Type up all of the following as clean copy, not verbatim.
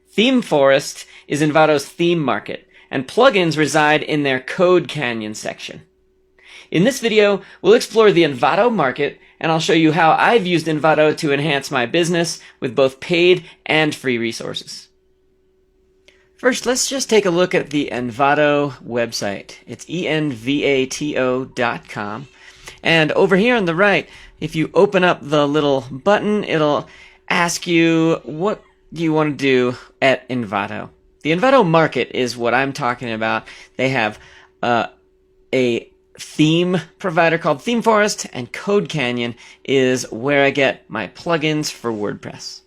Theme Forest is Envato's theme market, and plugins reside in their Code Canyon section. In this video, we'll explore the Envato Market, and I'll show you how I've used Envato to enhance my business with both paid and free resources. First, let's just take a look at the Envato website. It's envato.com. And over here on the right, if you open up the little button, it'll ask you what you want to do at Envato. The Envato Market is what I'm talking about. They have a theme provider called Theme Forest, and Code Canyon is where I get my plugins for WordPress.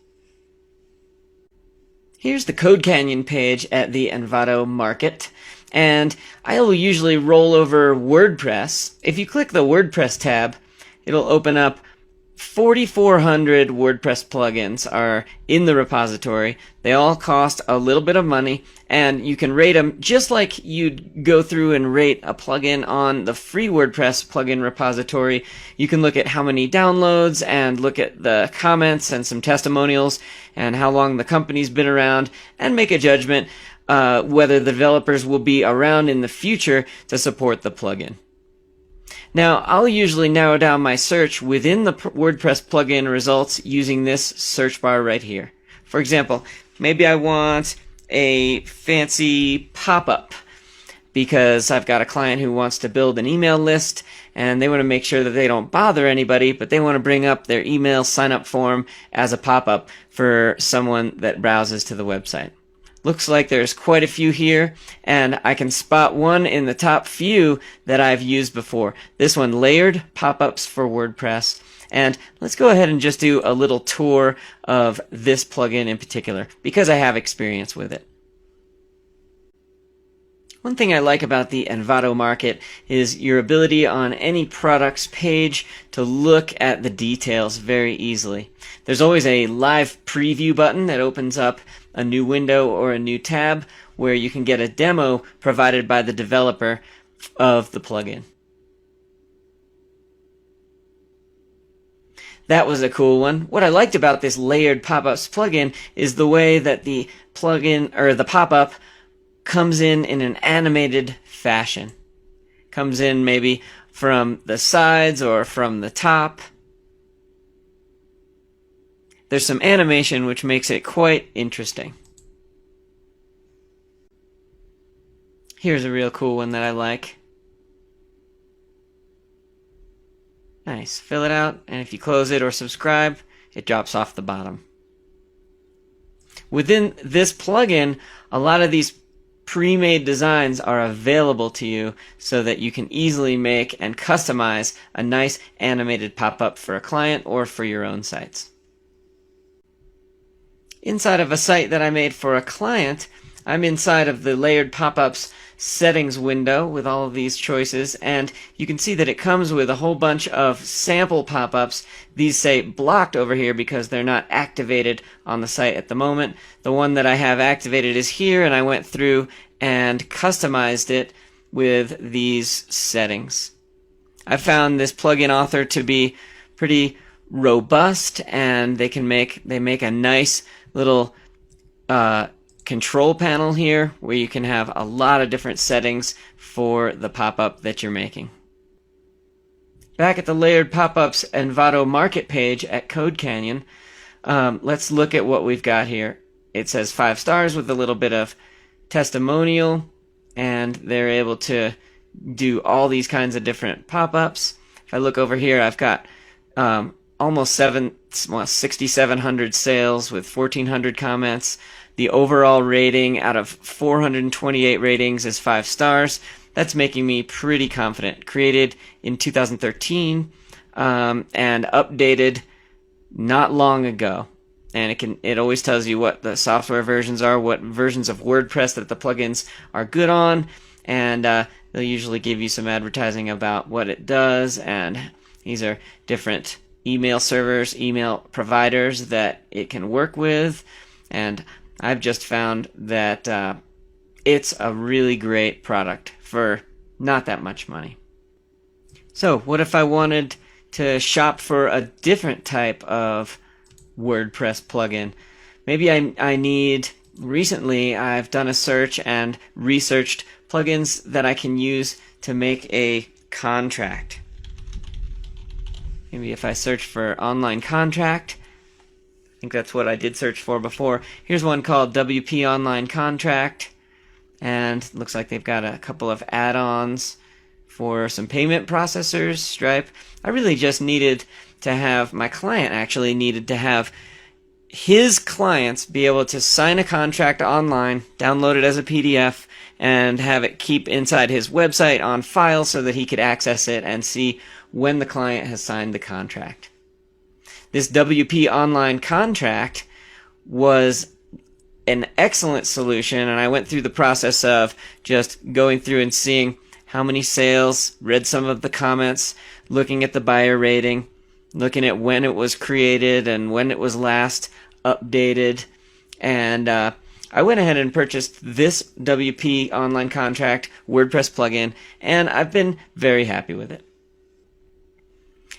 Here's the Code Canyon page at the Envato Market, and I will usually roll over WordPress. If you click the WordPress tab, it'll open up 4,400 WordPress plugins are in the repository. They all cost a little bit of money, and you can rate them just like you'd go through and rate a plugin on the free WordPress plugin repository. You can look at how many downloads and look at the comments and some testimonials and how long the company's been around, and make a judgment whether the developers will be around in the future to support the plugin. Now, I'll usually narrow down my search within the WordPress plugin results using this search bar right here. For example, maybe I want a fancy pop-up because I've got a client who wants to build an email list, and they want to make sure that they don't bother anybody, but they want to bring up their email sign-up form as a pop-up for someone that browses to the website. Looks like there's quite a few here, and I can spot one in the top few that I've used before. This one, Layered Pop-ups for WordPress. And let's go ahead and just do a little tour of this plugin in particular, because I have experience with it. One thing I like about the Envato Market is your ability on any products page to look at the details very easily. There's always a live preview button that opens up a new window or a new tab where you can get a demo provided by the developer of the plugin. That was a cool one. What I liked about this Layered Pop-ups plugin is the way that the plugin or the pop-up comes in an animated fashion. Comes in maybe from the sides or from the top. There's some animation which makes it quite interesting. Here's a real cool one that I like. Nice. Fill it out, and if you close it or subscribe, it drops off the bottom. Within this plugin, a lot of these pre-made designs are available to you so that you can easily make and customize a nice animated pop-up for a client or for your own sites. inside of a site that I made for a client. I'm inside of the layered pop-ups settings window with all of these choices, and you can see that it comes with a whole bunch of sample pop-ups. These say blocked over here because they're not activated on the site at the moment. The one that I have activated is here, and I went through and customized it with these settings. I found this plugin author to be pretty robust, and they make a nice little control panel here where you can have a lot of different settings for the pop-up that you're making. Back at the layered pop-ups Envato Market page at Code Canyon, let's look at what we've got here. It says 5 stars with a little bit of testimonial, and they're able to do all these kinds of different pop-ups. If I look over here, I've got almost 6,700 sales with 1,400 comments. The overall rating out of 428 ratings is 5 stars. That's making me pretty confident. Created in 2013 and updated not long ago. And it always tells you what the software versions are, what versions of WordPress that the plugins are good on, and they'll usually give you some advertising about what it does. And these are different email servers, email providers that it can work with, and I've just found that it's a really great product for not that much money. So what if I wanted to shop for a different type of WordPress plugin? Maybe I need, recently I've done a search and researched plugins that I can use to make a contract. Maybe if I search for online contract, I think that's what I did search for before. Here's one called WP Online Contract, and it looks like they've got a couple of add-ons for some payment processors, Stripe. I really just needed to have, my client actually needed to have his clients be able to sign a contract online, download it as a PDF, and have it keep inside his website on file so that he could access it and see when the client has signed the contract. This WP Online Contract was an excellent solution, and I went through the process of just going through and seeing how many sales, read some of the comments, looking at the buyer rating, looking at when it was created and when it was last updated, and I went ahead and purchased this WP Online Contract WordPress plugin, and I've been very happy with it.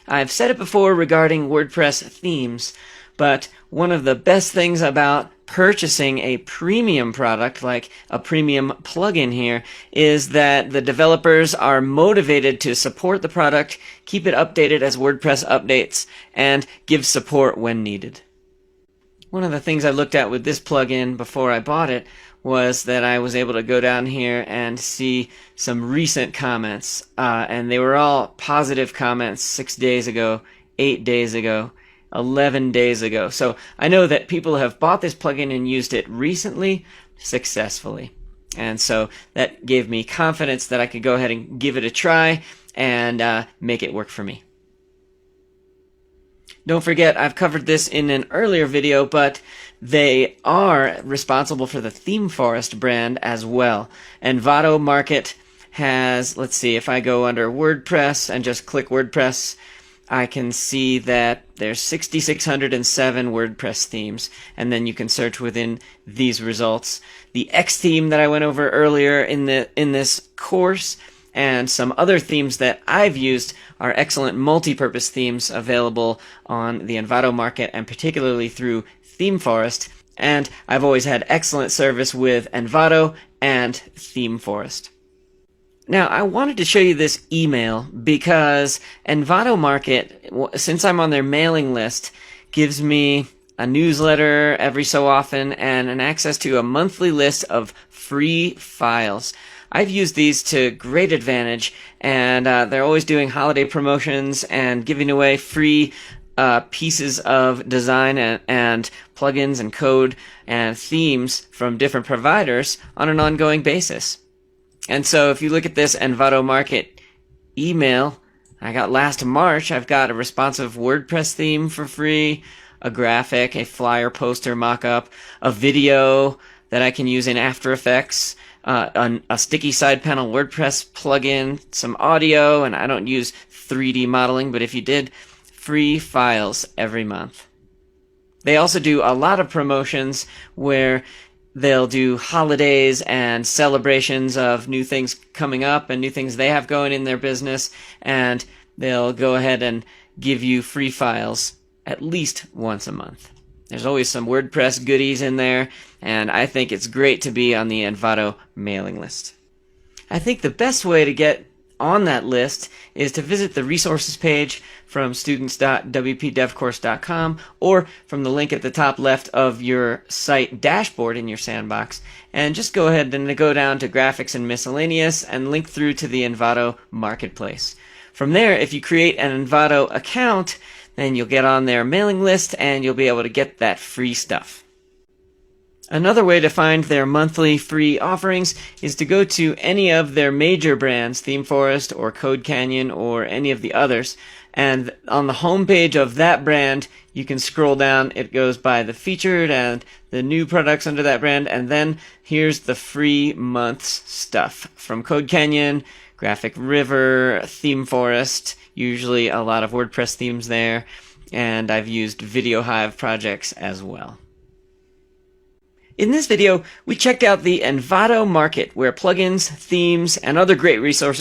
I've said it before regarding WordPress themes, but one of the best things about purchasing a premium product like a premium plugin here is that the developers are motivated to support the product, keep it updated as WordPress updates, and give support when needed. One of the things I looked at with this plugin before I bought it was that I was able to go down here and see some recent comments, and they were all positive comments 6 days ago, 8 days ago, 11 days ago. So I know that people have bought this plugin and used it recently successfully. And so that gave me confidence that I could go ahead and give it a try and make it work for me. Don't forget, I've covered this in an earlier video, but they are responsible for the Theme Forest brand as well. Envato Market has, let's see, if I go under WordPress and just click WordPress, I can see that there's 6,607 WordPress themes, and then you can search within these results. The X theme that I went over earlier in this course and some other themes that I've used are excellent multi-purpose themes available on the Envato Market and particularly through Theme Forest. And I've always had excellent service with Envato and Theme Forest. Now, I wanted to show you this email because Envato Market, since I'm on their mailing list, gives me a newsletter every so often and an access to a monthly list of free files. I've used these to great advantage, and they're always doing holiday promotions and giving away free pieces of design and plugins and code and themes from different providers on an ongoing basis. And so if you look at this Envato Market email I got last March, I've got a responsive WordPress theme for free, a graphic, a flyer, poster, mock-up, a video that I can use in After Effects, a sticky side panel WordPress plugin, some audio, and I don't use 3D modeling, but if you did, free files every month. They also do a lot of promotions where they'll do holidays and celebrations of new things coming up and new things they have going in their business, and they'll go ahead and give you free files at least once a month. There's always some WordPress goodies in there, and I think it's great to be on the Envato mailing list. I think the best way to get on that list is to visit the resources page from students.wpdevcourse.com or from the link at the top left of your site dashboard in your sandbox, and just go ahead and go down to graphics and miscellaneous and link through to the Envato Marketplace. From there, if you create an Envato account, then you'll get on their mailing list and you'll be able to get that free stuff. Another way to find their monthly free offerings is to go to any of their major brands, ThemeForest or Code Canyon or any of the others, and on the home page of that brand you can scroll down. It goes by the featured and the new products under that brand, and then here's the free month's stuff from Code Canyon, Graphic River, ThemeForest, usually a lot of WordPress themes there, and I've used Video Hive projects as well. In this video, we checked out the Envato Market, where plugins, themes, and other great resources